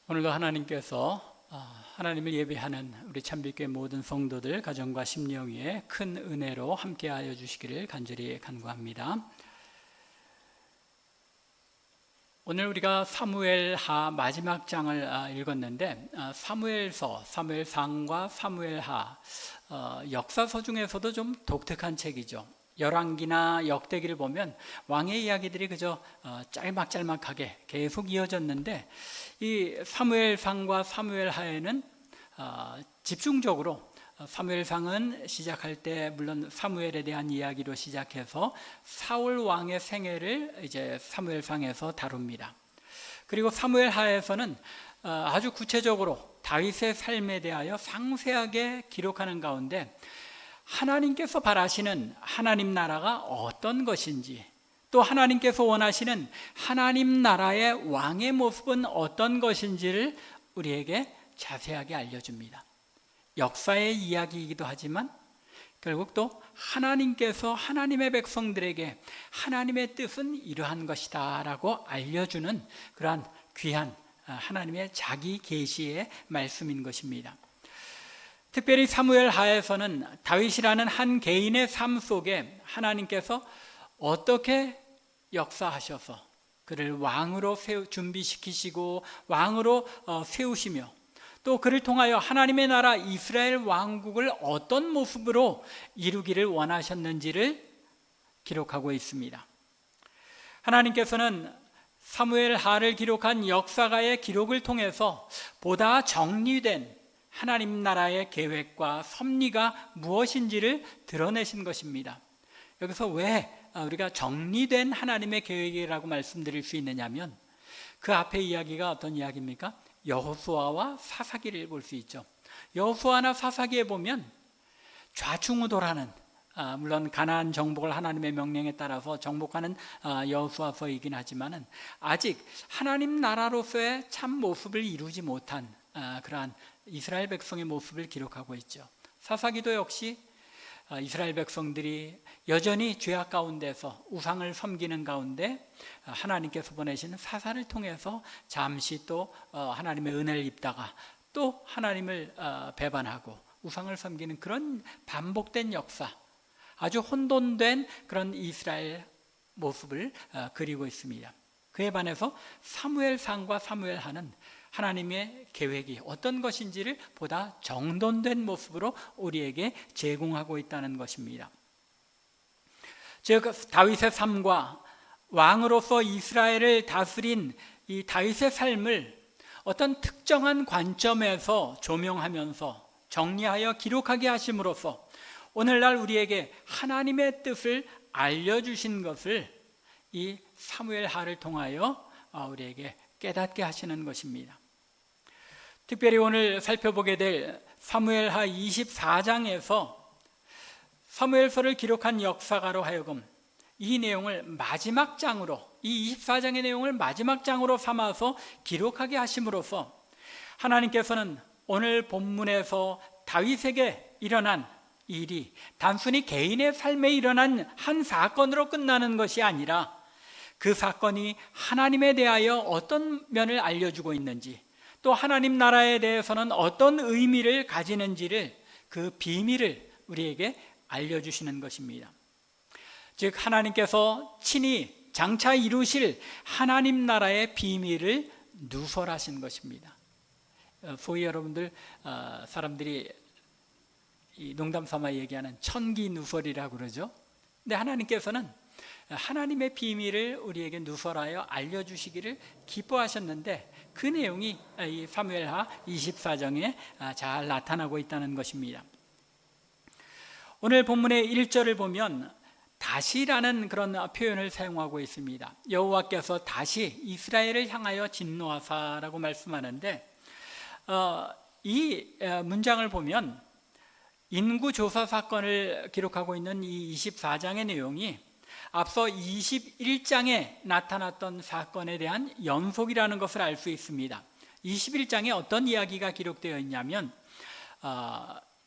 오늘도 하나님께서 하나님을 예배하는 우리 참빛교회 모든 성도들 가정과 심령 위에 큰 은혜로 함께하여 주시기를 간절히 간구합니다. 오늘 우리가 사무엘하 마지막 장을 읽었는데 사무엘서, 사무엘상과 사무엘하 역사서 중에서도 좀 독특한 책이죠. 열왕기나 역대기를 보면 왕의 이야기들이 그저 짤막짤막하게 계속 이어졌는데 이 사무엘상과 사무엘하에는 집중적으로 사무엘상은 시작할 때 물론 사무엘에 대한 이야기로 시작해서 사울 왕의 생애를 이제 사무엘상에서 다룹니다. 그리고 사무엘하에서는 아주 구체적으로 다윗의 삶에 대하여 상세하게 기록하는 가운데 하나님께서 바라시는 하나님 나라가 어떤 것인지, 또 하나님께서 원하시는 하나님 나라의 왕의 모습은 어떤 것인지를 우리에게 자세하게 알려줍니다. 역사의 이야기이기도 하지만 결국 또 하나님께서 하나님의 백성들에게 하나님의 뜻은 이러한 것이다 라고 알려주는 그러한 귀한 하나님의 자기 계시의 말씀인 것입니다. 특별히 사무엘하에서는 다윗이라는 한 개인의 삶 속에 하나님께서 어떻게 역사하셔서 그를 왕으로 준비시키시고 왕으로 세우시며 또 그를 통하여 하나님의 나라 이스라엘 왕국을 어떤 모습으로 이루기를 원하셨는지를 기록하고 있습니다. 하나님께서는 사무엘하를 기록한 역사가의 기록을 통해서 보다 정리된 하나님 나라의 계획과 섭리가 무엇인지를 드러내신 것입니다. 여기서 왜 우리가 정리된 하나님의 계획이라고 말씀드릴 수 있느냐면 그 앞에 이야기가 어떤 이야기입니까? 여호수아와 사사기를 볼 수 있죠. 여호수아나 사사기에 보면 좌충우돌하는 물론 가나안 정복을 하나님의 명령에 따라서 정복하는 여호수아서이긴 하지만은 아직 하나님 나라로서의 참 모습을 이루지 못한 그러한 이스라엘 백성의 모습을 기록하고 있죠. 사사기도 역시 이스라엘 백성들이 여전히 죄악 가운데서 우상을 섬기는 가운데 하나님께서 보내시는 사사를 통해서 잠시 또 하나님의 은혜를 입다가 또 하나님을 배반하고 우상을 섬기는 그런 반복된 역사, 아주 혼돈된 그런 이스라엘 모습을 그리고 있습니다. 그에 반해서 사무엘상과 사무엘하는 하나님의 계획이 어떤 것인지를 보다 정돈된 모습으로 우리에게 제공하고 있다는 것입니다. 즉 다윗의 삶과 왕으로서 이스라엘을 다스린 이 다윗의 삶을 어떤 특정한 관점에서 조명하면서 정리하여 기록하게 하심으로써 오늘날 우리에게 하나님의 뜻을 알려주신 것을 이 사무엘하를 통하여 우리에게 깨닫게 하시는 것입니다. 특별히 오늘 살펴보게 될 사무엘하 24장에서 사무엘서를 기록한 역사가로 하여금 이 내용을 마지막 장으로, 이 24장의 내용을 마지막 장으로 삼아서 기록하게 하심으로써 하나님께서는 오늘 본문에서 다윗에게 일어난 일이 단순히 개인의 삶에 일어난 한 사건으로 끝나는 것이 아니라 그 사건이 하나님에 대하여 어떤 면을 알려주고 있는지, 또 하나님 나라에 대해서는 어떤 의미를 가지는지를, 그 비밀을 우리에게 알려주시는 것입니다. 즉 하나님께서 친히 장차 이루실 하나님 나라의 비밀을 누설하신 것입니다. 소위 여러분들 사람들이 농담 삼아 얘기하는 천기 누설이라고 그러죠. 근데 하나님께서는 하나님의 비밀을 우리에게 누설하여 알려주시기를 기뻐하셨는데 그 내용이 이 사무엘하 24장에 잘 나타나고 있다는 것입니다. 오늘 본문의 1절을 보면 다시라는 그런 표현을 사용하고 있습니다. 여호와께서 다시 이스라엘을 향하여 진노하사라고 말씀하는데 이 문장을 보면 인구조사 사건을 기록하고 있는 이 24장의 내용이 앞서 21장에 나타났던 사건에 대한 연속이라는 것을 알 수 있습니다. 21장에 어떤 이야기가 기록되어 있냐면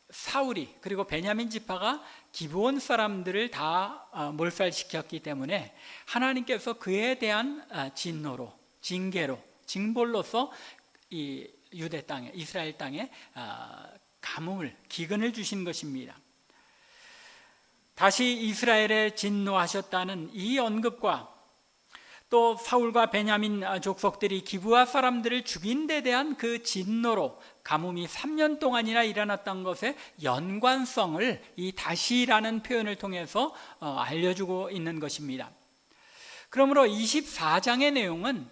사울이 그리고 베냐민 지파가 기브온 사람들을 다 몰살시켰기 때문에 하나님께서 그에 대한 진노로, 징계로, 징벌로서 이 유대 땅에, 이스라엘 땅에 가뭄을, 기근을 주신 것입니다. 다시 이스라엘에 진노하셨다는 이 언급과 또 사울과 베냐민 족속들이 기브아 사람들을 죽인 데 대한 그 진노로 가뭄이 3년 동안이나 일어났던 것의 연관성을 이 다시라는 표현을 통해서 알려주고 있는 것입니다. 그러므로 24장의 내용은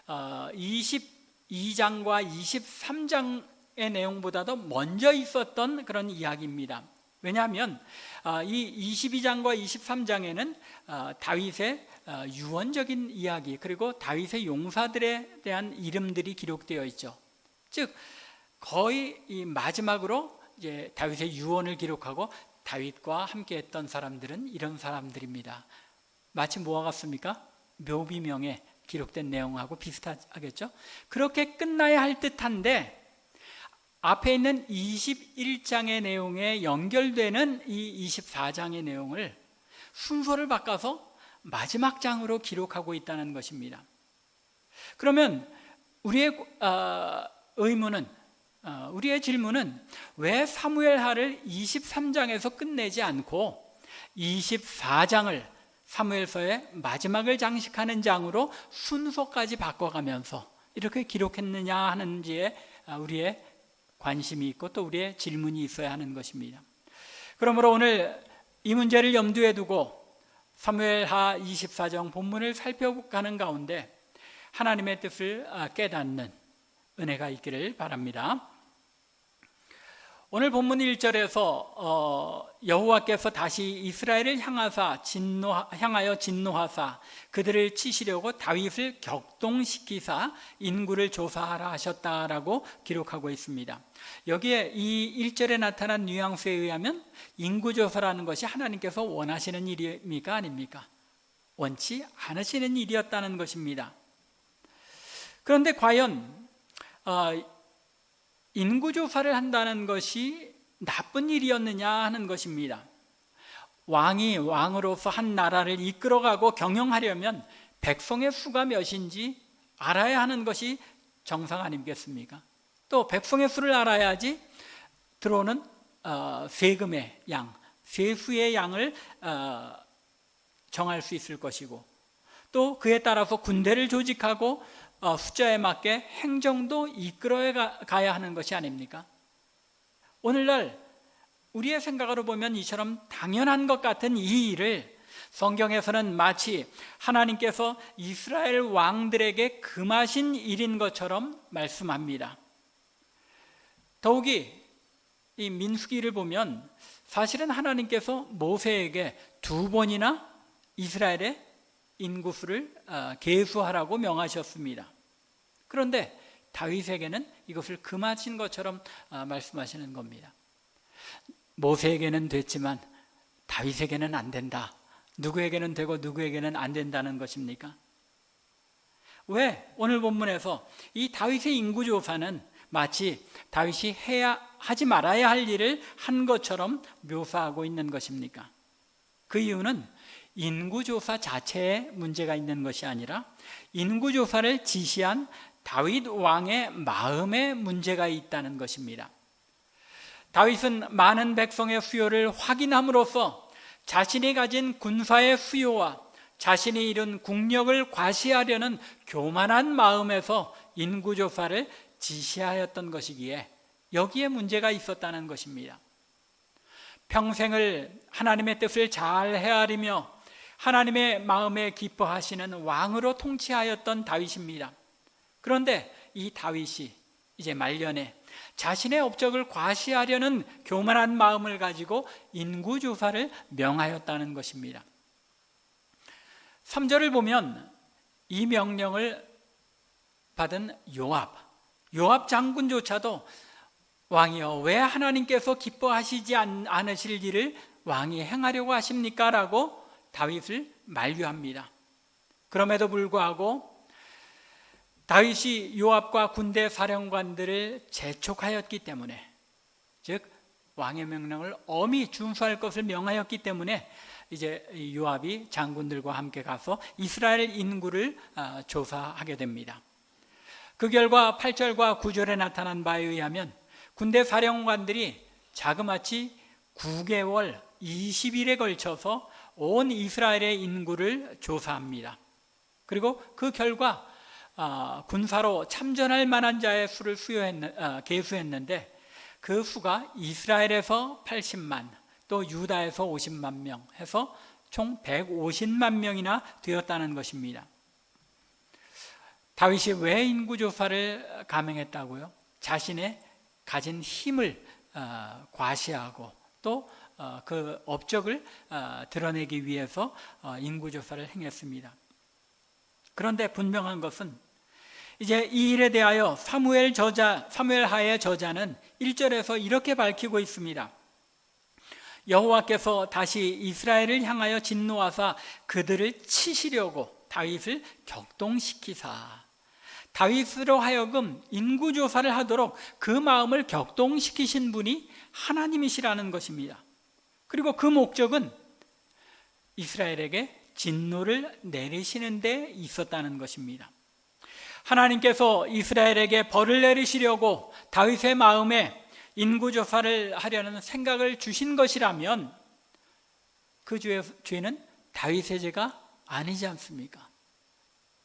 22장과 23장의 내용보다도 먼저 있었던 그런 이야기입니다. 왜냐하면 이 22장과 23장에는 다윗의 유언적인 이야기, 그리고 다윗의 용사들에 대한 이름들이 기록되어 있죠. 즉 거의 이 마지막으로 이제 다윗의 유언을 기록하고 다윗과 함께했던 사람들은 이런 사람들입니다. 마치 뭐와 같습니까? 묘비명에 기록된 내용하고 비슷하겠죠? 그렇게 끝나야 할 듯한데 앞에 있는 21장의 내용에 연결되는 이 24장의 내용을 순서를 바꿔서 마지막 장으로 기록하고 있다는 것입니다. 그러면 우리의 의문은, 우리의 질문은 왜 사무엘하를 23장에서 끝내지 않고 24장을 사무엘서의 마지막을 장식하는 장으로 순서까지 바꿔가면서 이렇게 기록했느냐 하는지에 우리의 관심이 있고 또 우리의 질문이 있어야 하는 것입니다. 그러므로 오늘 이 문제를 염두에 두고 사무엘하 24장 본문을 살펴가는 가운데 하나님의 뜻을 깨닫는 은혜가 있기를 바랍니다. 오늘 본문 1절에서 여호와께서 다시 이스라엘을 향하여 진노하사 그들을 치시려고 다윗을 격동시키사 인구를 조사하라 하셨다라고 기록하고 있습니다. 여기에 이 1절에 나타난 뉘앙스에 의하면 인구조사라는 것이 하나님께서 원하시는 일입니까? 아닙니까? 원치 않으시는 일이었다는 것입니다. 그런데 과연 인구조사를 한다는 것이 나쁜 일이었느냐 하는 것입니다. 왕이 왕으로서 한 나라를 이끌어가고 경영하려면 백성의 수가 몇인지 알아야 하는 것이 정상 아니겠습니까? 또 백성의 수를 알아야지 들어오는 세금의 양, 세수의 양을 정할 수 있을 것이고 또 그에 따라서 군대를 조직하고 숫자에 맞게 행정도 이끌어 가야 하는 것이 아닙니까? 오늘날 우리의 생각으로 보면 이처럼 당연한 것 같은 이 일을 성경에서는 마치 하나님께서 이스라엘 왕들에게 금하신 일인 것처럼 말씀합니다. 더욱이 이 민수기를 보면 사실은 하나님께서 모세에게 2번이나 이스라엘의 인구수를 계수하라고 명하셨습니다. 그런데 다윗에게는 이것을 금하신 것처럼 말씀하시는 겁니다. 모세에게는 됐지만 다윗에게는 안 된다. 누구에게는 되고 누구에게는 안 된다는 것입니까? 왜 오늘 본문에서 이 다윗의 인구조사는 마치 다윗이 하지 말아야 할 일을 한 것처럼 묘사하고 있는 것입니까? 그 이유는 인구조사 자체에 문제가 있는 것이 아니라 인구조사를 지시한 다윗 왕의 마음에 문제가 있다는 것입니다. 다윗은 많은 백성의 수요를 확인함으로써 자신이 가진 군사의 수요와 자신이 이룬 국력을 과시하려는 교만한 마음에서 인구조사를 지시하였던 것이기에 여기에 문제가 있었다는 것입니다. 평생을 하나님의 뜻을 잘 헤아리며 하나님의 마음에 기뻐하시는 왕으로 통치하였던 다윗입니다. 그런데 이 다윗이 이제 말년에 자신의 업적을 과시하려는 교만한 마음을 가지고 인구조사를 명하였다는 것입니다. 3절을 보면 이 명령을 받은 요압 장군조차도 왕이여 왜 하나님께서 기뻐하시지 않으실 일을 왕이 행하려고 하십니까? 라고 다윗을 만류합니다. 그럼에도 불구하고 다윗이 요압과 군대 사령관들을 재촉하였기 때문에, 즉 왕의 명령을 엄히 준수할 것을 명하였기 때문에 이제 요압이 장군들과 함께 가서 이스라엘 인구를 조사하게 됩니다. 그 결과 8절과 9절에 나타난 바에 의하면 군대 사령관들이 자그마치 9개월 20일에 걸쳐서 온 이스라엘의 인구를 조사합니다. 그리고 그 결과 군사로 참전할 만한 자의 수를 계수했는데 그 수가 이스라엘에서 80만, 또 유다에서 50만 명 해서 총 150만 명이나 되었다는 것입니다. 다윗이 왜 인구조사를 감행했다고요? 자신의 가진 힘을 과시하고 또 그 업적을 드러내기 위해서 인구조사를 행했습니다. 그런데 분명한 것은 이제 이 일에 대하여 사무엘하의 저자는 1절에서 이렇게 밝히고 있습니다. 여호와께서 다시 이스라엘을 향하여 진노하사 그들을 치시려고 다윗을 격동시키사, 다윗으로 하여금 인구조사를 하도록 그 마음을 격동시키신 분이 하나님이시라는 것입니다. 그리고 그 목적은 이스라엘에게 진노를 내리시는 데 있었다는 것입니다. 하나님께서 이스라엘에게 벌을 내리시려고 다윗의 마음에 인구조사를 하려는 생각을 주신 것이라면 그 죄는 다윗의 죄가 아니지 않습니까?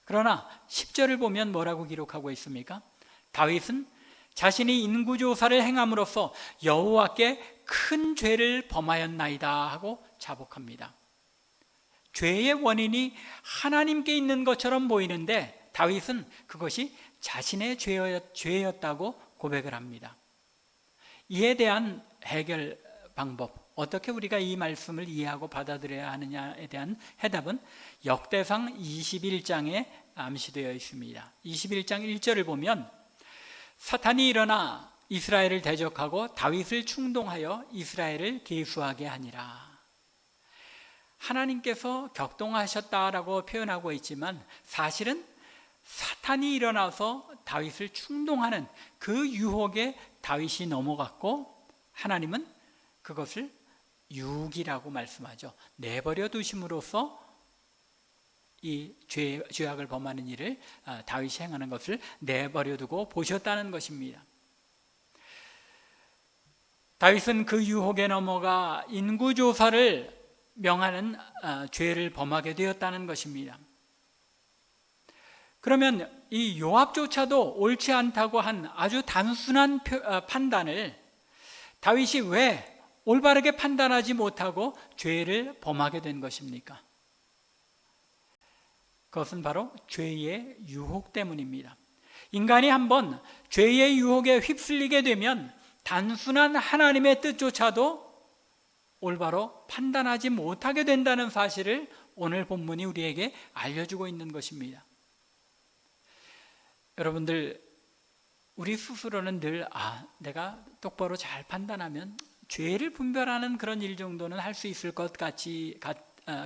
그러나 10절을 보면 뭐라고 기록하고 있습니까? 다윗은 자신이 인구조사를 행함으로써 여호와께 큰 죄를 범하였나이다 하고 자복합니다. 죄의 원인이 하나님께 있는 것처럼 보이는데 다윗은 그것이 자신의 죄였다고 고백을 합니다. 이에 대한 해결 방법, 어떻게 우리가 이 말씀을 이해하고 받아들여야 하느냐에 대한 해답은 역대상 21장에 암시되어 있습니다. 21장 1절을 보면 사탄이 일어나 이스라엘을 대적하고 다윗을 충동하여 이스라엘을 계수하게 하니라. 하나님께서 격동하셨다라고 표현하고 있지만 사실은 사탄이 일어나서 다윗을 충동하는 그 유혹에 다윗이 넘어갔고 하나님은 그것을 유기라고 말씀하죠. 내버려 두심으로써 이 죄악을 범하는 일을 다윗이 행하는 것을 내버려 두고 보셨다는 것입니다. 다윗은 그 유혹에 넘어가 인구조사를 명하는 죄를 범하게 되었다는 것입니다. 그러면 이 요압조차도 옳지 않다고 한 아주 단순한 판단을 다윗이 왜 올바르게 판단하지 못하고 죄를 범하게 된 것입니까? 그것은 바로 죄의 유혹 때문입니다. 인간이 한번 죄의 유혹에 휩쓸리게 되면 단순한 하나님의 뜻조차도 올바로 판단하지 못하게 된다는 사실을 오늘 본문이 우리에게 알려주고 있는 것입니다. 여러분들, 우리 스스로는 늘 내가 똑바로 잘 판단하면 죄를 분별하는 그런 일 정도는 할 수 있을 것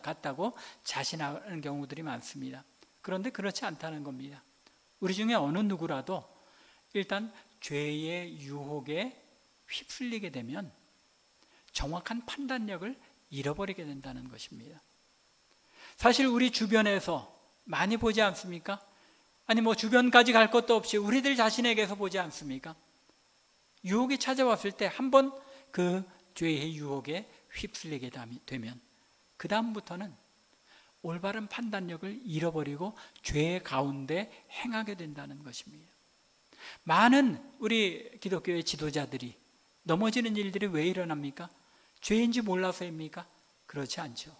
같다고 자신하는 경우들이 많습니다. 그런데 그렇지 않다는 겁니다. 우리 중에 어느 누구라도 일단 죄의 유혹에 휩쓸리게 되면 정확한 판단력을 잃어버리게 된다는 것입니다. 사실 우리 주변에서 많이 보지 않습니까? 아니 주변까지 갈 것도 없이 우리들 자신에게서 보지 않습니까? 유혹이 찾아왔을 때 한번 그 죄의 유혹에 휩쓸리게 되면 그 다음부터는 올바른 판단력을 잃어버리고 죄 가운데 행하게 된다는 것입니다. 많은 우리 기독교의 지도자들이 넘어지는 일들이 왜 일어납니까? 죄인지 몰라서입니까? 그렇지 않죠.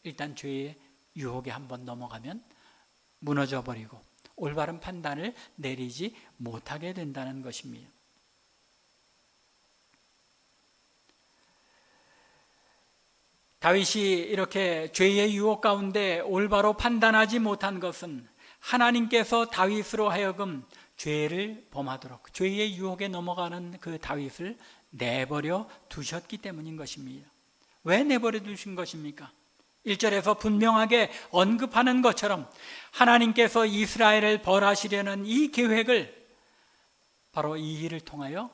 일단 죄의 유혹에 한번 넘어가면 무너져 버리고 올바른 판단을 내리지 못하게 된다는 것입니다. 다윗이 이렇게 죄의 유혹 가운데 올바로 판단하지 못한 것은 하나님께서 다윗으로 하여금 죄를 범하도록 죄의 유혹에 넘어가는 그 다윗을 내버려 두셨기 때문인 것입니다. 왜 내버려 두신 것입니까? 1절에서 분명하게 언급하는 것처럼 하나님께서 이스라엘을 벌하시려는 이 계획을 바로 이 일을 통하여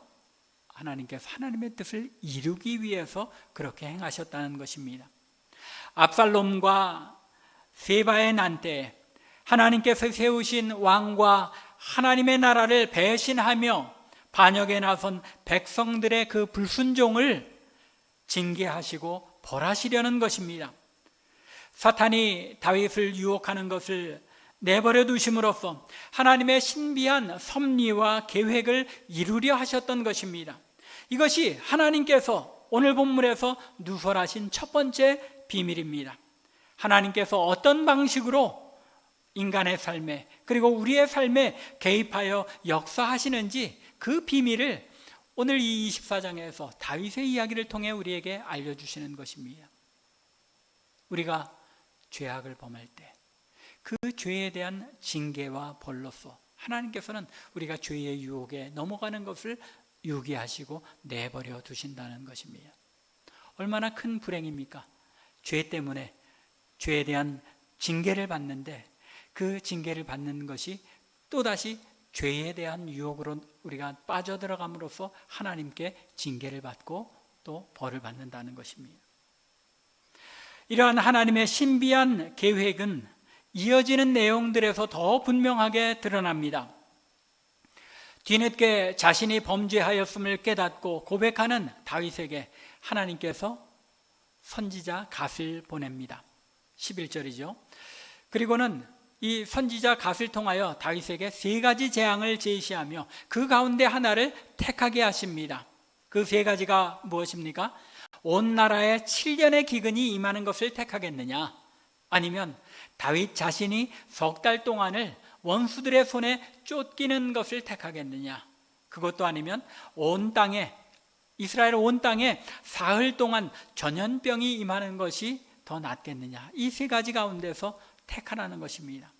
하나님께서 하나님의 뜻을 이루기 위해서 그렇게 행하셨다는 것입니다. 압살롬과 세바의 난 때 하나님께서 세우신 왕과 하나님의 나라를 배신하며 반역에 나선 백성들의 그 불순종을 징계하시고 벌하시려는 것입니다. 사탄이 다윗을 유혹하는 것을 내버려 두심으로써 하나님의 신비한 섭리와 계획을 이루려 하셨던 것입니다. 이것이 하나님께서 오늘 본문에서 누설하신 첫 번째 비밀입니다. 하나님께서 어떤 방식으로 인간의 삶에 그리고 우리의 삶에 개입하여 역사하시는지 그 비밀을 오늘 이 24장에서 다윗의 이야기를 통해 우리에게 알려주시는 것입니다. 우리가 죄악을 범할 때 그 죄에 대한 징계와 벌로서 하나님께서는 우리가 죄의 유혹에 넘어가는 것을 유기하시고 내버려 두신다는 것입니다. 얼마나 큰 불행입니까? 죄 때문에 죄에 대한 징계를 받는데 그 징계를 받는 것이 또다시 죄에 대한 유혹으로 우리가 빠져들어감으로써 하나님께 징계를 받고 또 벌을 받는다는 것입니다. 이러한 하나님의 신비한 계획은 이어지는 내용들에서 더 분명하게 드러납니다. 뒤늦게 자신이 범죄하였음을 깨닫고 고백하는 다윗에게 하나님께서 선지자 갓을 보냅니다. 11절이죠. 그리고는 이 선지자 갓을 통하여 다윗에게 세 가지 재앙을 제시하며 그 가운데 하나를 택하게 하십니다. 그 세 가지가 무엇입니까? 온 나라에 7년의 기근이 임하는 것을 택하겠느냐, 아니면 다윗 자신이 석 달 동안을 원수들의 손에 쫓기는 것을 택하겠느냐, 그것도 아니면 온 땅에, 이스라엘 온 땅에 사흘 동안 전염병이 임하는 것이 더 낫겠느냐, 이 세 가지 가운데서 택하라는 것입니다.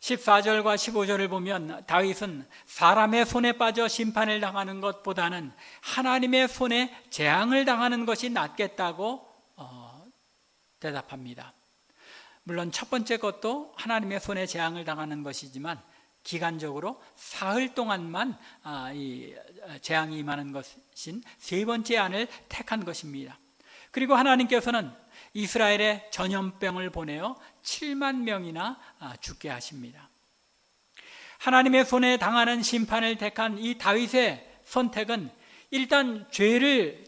14절과 15절을 보면 다윗은 사람의 손에 빠져 심판을 당하는 것보다는 하나님의 손에 재앙을 당하는 것이 낫겠다고 대답합니다. 물론 첫 번째 것도 하나님의 손에 재앙을 당하는 것이지만 기간적으로 사흘 동안만 이 재앙이 임하는 것인 세 번째 안을 택한 것입니다. 그리고 하나님께서는 이스라엘에 전염병을 보내어 7만 명이나 죽게 하십니다. 하나님의 손에 당하는 심판을 택한 이 다윗의 선택은 일단 죄를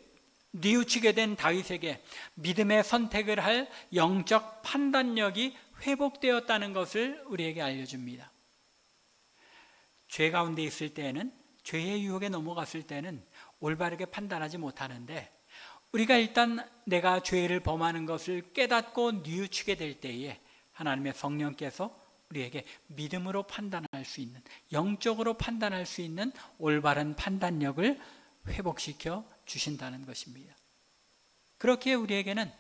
뉘우치게 된 다윗에게 믿음의 선택을 할 영적 판단력이 회복되었다는 것을 우리에게 알려줍니다. 죄 가운데 있을 때에는, 죄의 유혹에 넘어갔을 때는 올바르게 판단하지 못하는데, 우리가 일단 내가 죄를 범하는 것을 깨닫고 뉘우치게 될 때에 하나님의 성령께서 우리에게 믿음으로 판단할 수 있는, 영적으로 판단할 수 있는 올바른 판단력을 회복시켜 주신다는 것입니다. 그렇게 우리에게는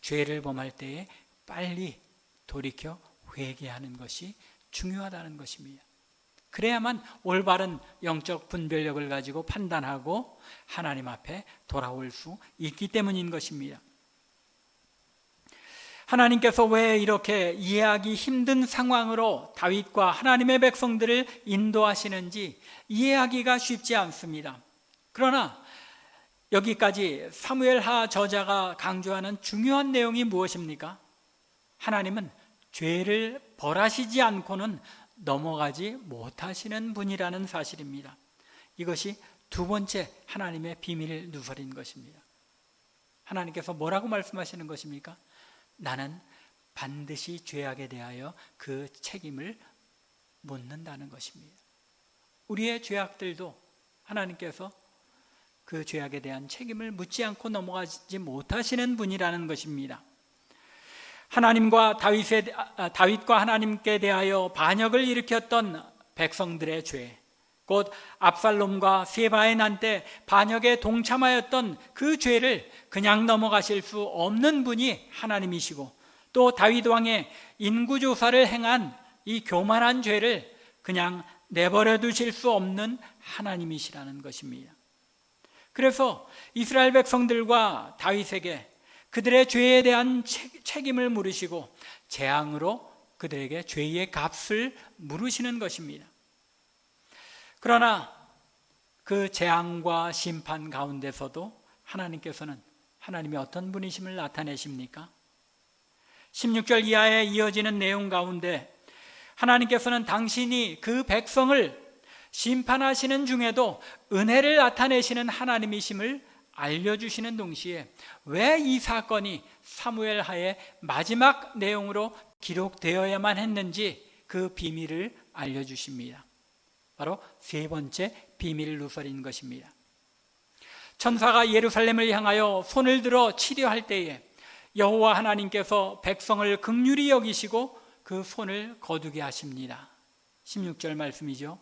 죄를 범할 때에 빨리 돌이켜 회개하는 것이 중요하다는 것입니다. 그래야만 올바른 영적 분별력을 가지고 판단하고 하나님 앞에 돌아올 수 있기 때문인 것입니다. 하나님께서 왜 이렇게 이해하기 힘든 상황으로 다윗과 하나님의 백성들을 인도하시는지 이해하기가 쉽지 않습니다. 그러나 여기까지 사무엘하 저자가 강조하는 중요한 내용이 무엇입니까? 하나님은 죄를 벌하시지 않고는 넘어가지 못하시는 분이라는 사실입니다. 이것이 두 번째 하나님의 비밀 누설인 것입니다. 하나님께서 뭐라고 말씀하시는 것입니까? 나는 반드시 죄악에 대하여 그 책임을 묻는다는 것입니다. 우리의 죄악들도 하나님께서 그 죄악에 대한 책임을 묻지 않고 넘어가지 못하시는 분이라는 것입니다. 다윗과 하나님께 대하여 반역을 일으켰던 백성들의 죄, 곧 압살롬과 세바의 난 때 반역에 동참하였던 그 죄를 그냥 넘어가실 수 없는 분이 하나님이시고, 또 다윗 왕의 인구조사를 행한 이 교만한 죄를 그냥 내버려 두실 수 없는 하나님이시라는 것입니다. 그래서 이스라엘 백성들과 다윗에게 그들의 죄에 대한 책임을 물으시고 재앙으로 그들에게 죄의 값을 물으시는 것입니다. 그러나 그 재앙과 심판 가운데서도 하나님께서는 하나님이 어떤 분이심을 나타내십니까? 16절 이하에 이어지는 내용 가운데 하나님께서는 당신이 그 백성을 심판하시는 중에도 은혜를 나타내시는 하나님이심을 알려주시는 동시에 왜 이 사건이 사무엘 하의 마지막 내용으로 기록되어야만 했는지 그 비밀을 알려주십니다. 바로 세 번째 비밀 누설인 것입니다. 천사가 예루살렘을 향하여 손을 들어 치료할 때에 여호와 하나님께서 백성을 긍휼히 여기시고 그 손을 거두게 하십니다. 16절 말씀이죠.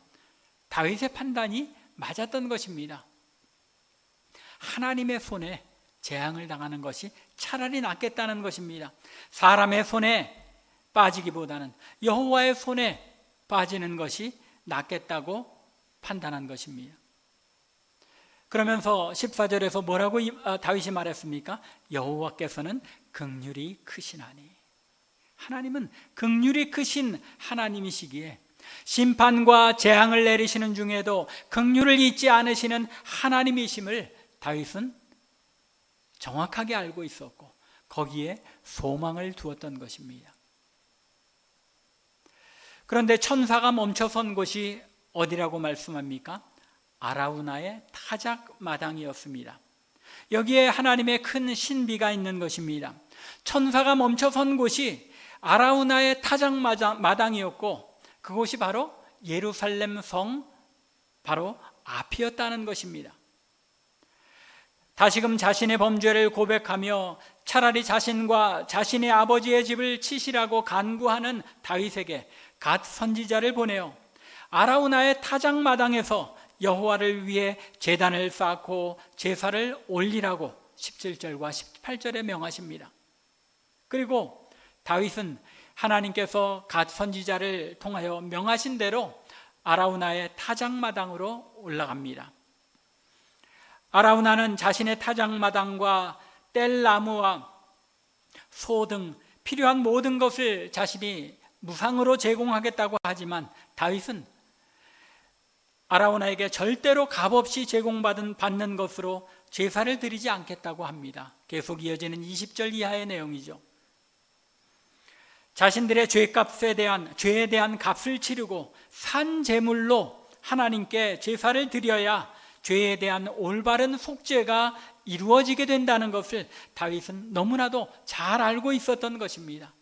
다윗의 판단이 맞았던 것입니다. 하나님의 손에 재앙을 당하는 것이 차라리 낫겠다는 것입니다. 사람의 손에 빠지기보다는 여호와의 손에 빠지는 것이 낫겠다고 판단한 것입니다. 그러면서 14절에서 뭐라고 다윗이 말했습니까? 여호와께서는 긍휼이 크시나니. 하나님은 긍휼이 크신 하나님이시기에 심판과 재앙을 내리시는 중에도 긍휼을 잊지 않으시는 하나님이심을 다윗은 정확하게 알고 있었고 거기에 소망을 두었던 것입니다. 그런데 천사가 멈춰선 곳이 어디라고 말씀합니까? 아라우나의 타작마당이었습니다. 여기에 하나님의 큰 신비가 있는 것입니다. 천사가 멈춰선 곳이 아라우나의 타작마당이었고 그곳이 바로 예루살렘 성 바로 앞이었다는 것입니다. 다시금 자신의 범죄를 고백하며 차라리 자신과 자신의 아버지의 집을 치시라고 간구하는 다윗에게 갓 선지자를 보내어 아라우나의 타작마당에서 여호와를 위해 제단을 쌓고 제사를 올리라고 17절과 18절에 명하십니다. 그리고 다윗은 하나님께서 갓 선지자를 통하여 명하신 대로 아라우나의 타작마당으로 올라갑니다. 아라우나는 자신의 타작마당과 뗄나무와 소 등 필요한 모든 것을 자신이 무상으로 제공하겠다고 하지만 다윗은 아라우나에게 절대로 값없이 받는 것으로 제사를 드리지 않겠다고 합니다. 계속 이어지는 20절 이하의 내용이죠. 자신들의 죄에 대한 값을 치르고 산 제물로 하나님께 제사를 드려야 죄에 대한 올바른 속죄가 이루어지게 된다는 것을 다윗은 너무나도 잘 알고 있었던 것입니다.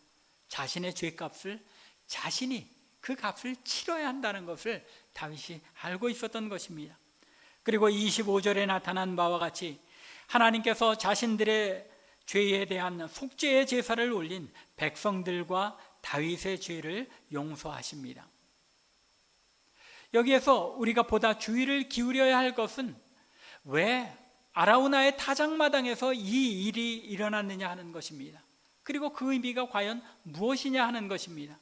자신의 죄값을 자신이 그 값을 치러야 한다는 것을 다윗이 알고 있었던 것입니다. 그리고 25절에 나타난 바와 같이 하나님께서 자신들의 죄에 대한 속죄의 제사를 올린 백성들과 다윗의 죄를 용서하십니다. 여기에서 우리가 보다 주의를 기울여야 할 것은 왜 아라우나의 타작마당에서 이 일이 일어났느냐 하는 것입니다. 그리고 그 의미가 과연 무엇이냐 하는 것입니다.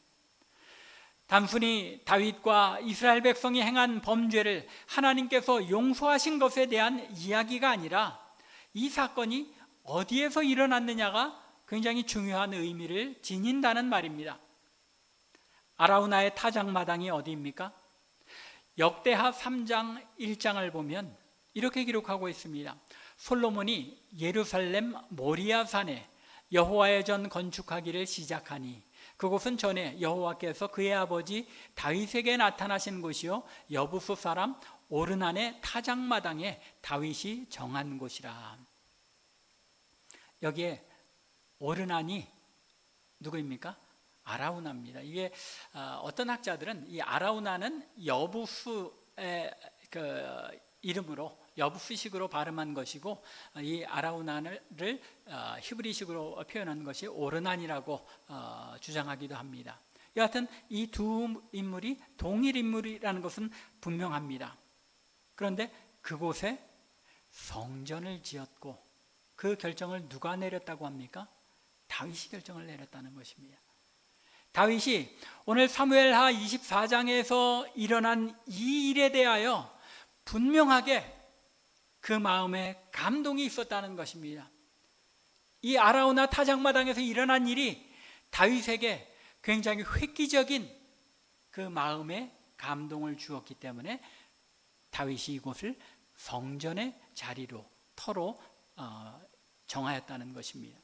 단순히 다윗과 이스라엘 백성이 행한 범죄를 하나님께서 용서하신 것에 대한 이야기가 아니라 이 사건이 어디에서 일어났느냐가 굉장히 중요한 의미를 지닌다는 말입니다. 아라우나의 타작마당이 어디입니까? 역대하 3장 1장을 보면 이렇게 기록하고 있습니다. 솔로몬이 예루살렘 모리아산에 여호와의 전 건축하기를 시작하니 그곳은 전에 여호와께서 그의 아버지 다윗에게 나타나신 곳이요 여부수 사람 오르난의 타작마당에 다윗이 정한 곳이라. 여기에 오르난이 누구입니까? 아라우나입니다. 이게 어떤 학자들은 이 아라우나는 여부수의 그 이름으로 여부수식으로 발음한 것이고 이 아라우나를 히브리식으로 표현한 것이 오르난이라고 주장하기도 합니다. 여하튼 이 두 인물이 동일 인물이라는 것은 분명합니다. 그런데 그곳에 성전을 지었고 그 결정을 누가 내렸다고 합니까? 다윗이 결정을 내렸다는 것입니다. 다윗이 오늘 사무엘하 24장에서 일어난 이 일에 대하여 분명하게 그 마음에 감동이 있었다는 것입니다. 이 아라우나 타작마당에서 일어난 일이 다윗에게 굉장히 획기적인 그 마음에 감동을 주었기 때문에 다윗이 이곳을 성전의 자리로 터로 정하였다는 것입니다.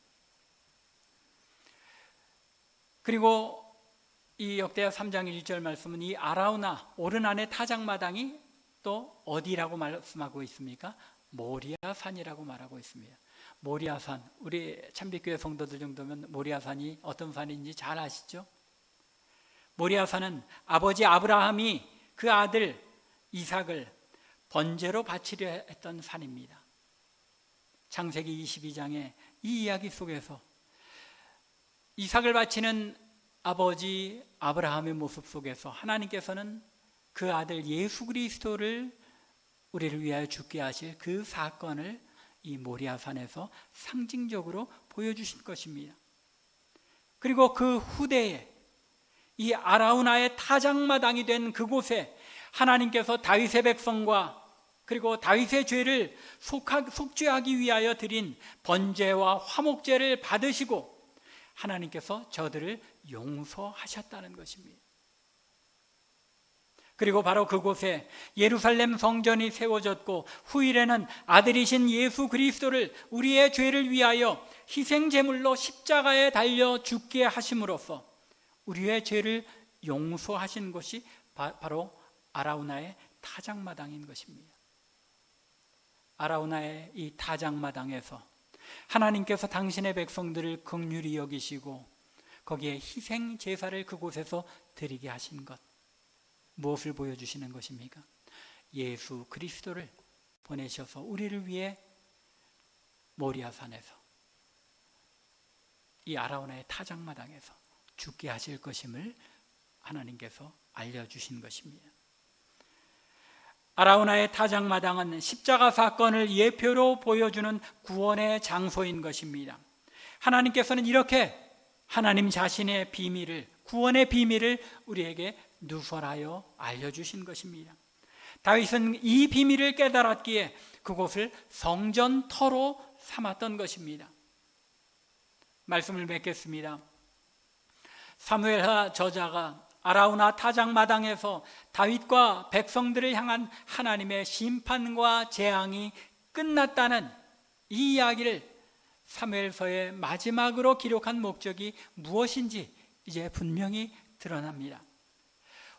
그리고 이 역대하 3장 1절 말씀은 이 아라우나 오르난의 타작마당이 또 어디라고 말씀하고 있습니까? 모리아산이라고 말하고 있습니다. 모리아산, 우리 참빛교회 성도들 정도면 모리아산이 어떤 산인지 잘 아시죠? 모리아산은 아버지 아브라함이 그 아들 이삭을 번제로 바치려 했던 산입니다. 창세기 22장에 이 이야기 속에서 이삭을 바치는 아버지 아브라함의 모습 속에서 하나님께서는 그 아들 예수 그리스도를 우리를 위하여 죽게 하실 그 사건을 이 모리아산에서 상징적으로 보여주신 것입니다. 그리고 그 후대에 이 아라우나의 타작마당이 된 그곳에 하나님께서 다윗의 백성과 그리고 다윗의 죄를 속죄하기 위하여 드린 번제와 화목제를 받으시고 하나님께서 저들을 용서하셨다는 것입니다. 그리고 바로 그곳에 예루살렘 성전이 세워졌고 후일에는 아들이신 예수 그리스도를 우리의 죄를 위하여 희생제물로 십자가에 달려 죽게 하심으로써 우리의 죄를 용서하신 것이 바로 아라우나의 타작마당인 것입니다. 아라우나의 이 타작마당에서 하나님께서 당신의 백성들을 긍휼히 여기시고 거기에 희생 제사를 그곳에서 드리게 하신 것, 무엇을 보여주시는 것입니까? 예수 그리스도를 보내셔서 우리를 위해 모리아산에서 이 아라우나의 타작마당에서 죽게 하실 것임을 하나님께서 알려주신 것입니다. 아라우나의 타작마당은 십자가 사건을 예표로 보여주는 구원의 장소인 것입니다. 하나님께서는 이렇게 하나님 자신의 비밀을, 구원의 비밀을 우리에게 누설하여 알려주신 것입니다. 다윗은 이 비밀을 깨달았기에 그곳을 성전터로 삼았던 것입니다. 말씀을 맺겠습니다. 사무엘하 저자가 아라우나 타작마당에서 다윗과 백성들을 향한 하나님의 심판과 재앙이 끝났다는 이 이야기를 사무엘서의 마지막으로 기록한 목적이 무엇인지 이제 분명히 드러납니다.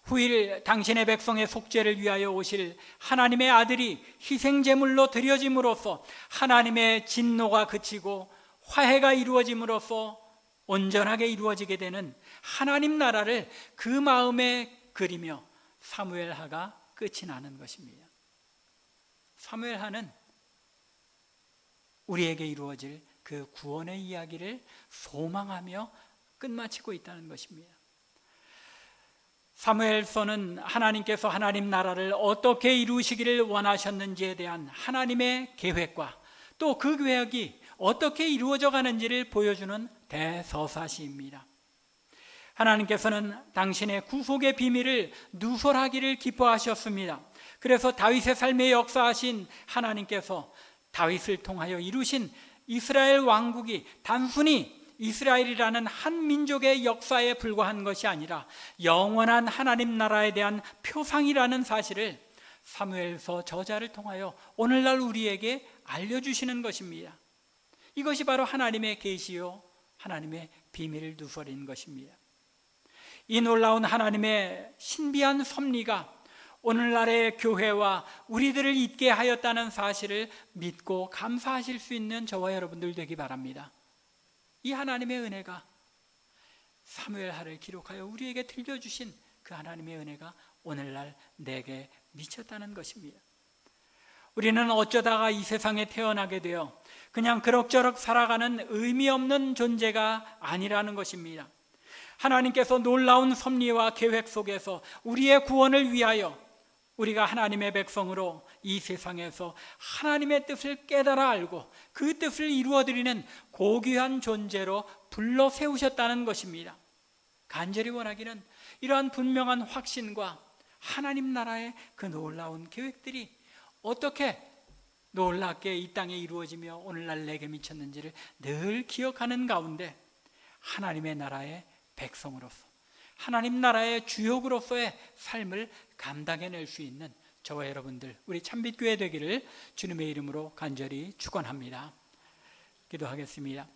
후일 당신의 백성의 속죄를 위하여 오실 하나님의 아들이 희생제물로 드려짐으로써 하나님의 진노가 그치고 화해가 이루어짐으로써 온전하게 이루어지게 되는 하나님 나라를 그 마음에 그리며 사무엘하가 끝이 나는 것입니다. 사무엘하는 우리에게 이루어질 그 구원의 이야기를 소망하며 끝마치고 있다는 것입니다. 사무엘서는 하나님께서 하나님 나라를 어떻게 이루시기를 원하셨는지에 대한 하나님의 계획과 또 그 계획이 어떻게 이루어져 가는지를 보여주는 대서사시입니다. 하나님께서는 당신의 구속의 비밀을 누설하기를 기뻐하셨습니다. 그래서 다윗의 삶에 역사하신 하나님께서 다윗을 통하여 이루신 이스라엘 왕국이 단순히 이스라엘이라는 한 민족의 역사에 불과한 것이 아니라 영원한 하나님 나라에 대한 표상이라는 사실을 사무엘서 저자를 통하여 오늘날 우리에게 알려주시는 것입니다. 이것이 바로 하나님의 계시요 하나님의 비밀을 누설인 것입니다. 이 놀라운 하나님의 신비한 섭리가 오늘날의 교회와 우리들을 있게 하였다는 사실을 믿고 감사하실 수 있는 저와 여러분들 되기 바랍니다. 이 하나님의 은혜가 사무엘하를 기록하여 우리에게 들려주신 그 하나님의 은혜가 오늘날 내게 미쳤다는 것입니다. 우리는 어쩌다가 이 세상에 태어나게 되어 그냥 그럭저럭 살아가는 의미 없는 존재가 아니라는 것입니다. 하나님께서 놀라운 섭리와 계획 속에서 우리의 구원을 위하여 우리가 하나님의 백성으로 이 세상에서 하나님의 뜻을 깨달아 알고 그 뜻을 이루어드리는 고귀한 존재로 불러 세우셨다는 것입니다. 간절히 원하기는 이러한 분명한 확신과 하나님 나라의 그 놀라운 계획들이 어떻게 놀랍게 이 땅에 이루어지며 오늘날 내게 미쳤는지를 늘 기억하는 가운데 하나님의 나라의 백성으로서 하나님 나라의 주역으로서의 삶을 감당해낼 수 있는 저와 여러분들 우리 참빛교회 되기를 주님의 이름으로 간절히 축원합니다. 기도하겠습니다.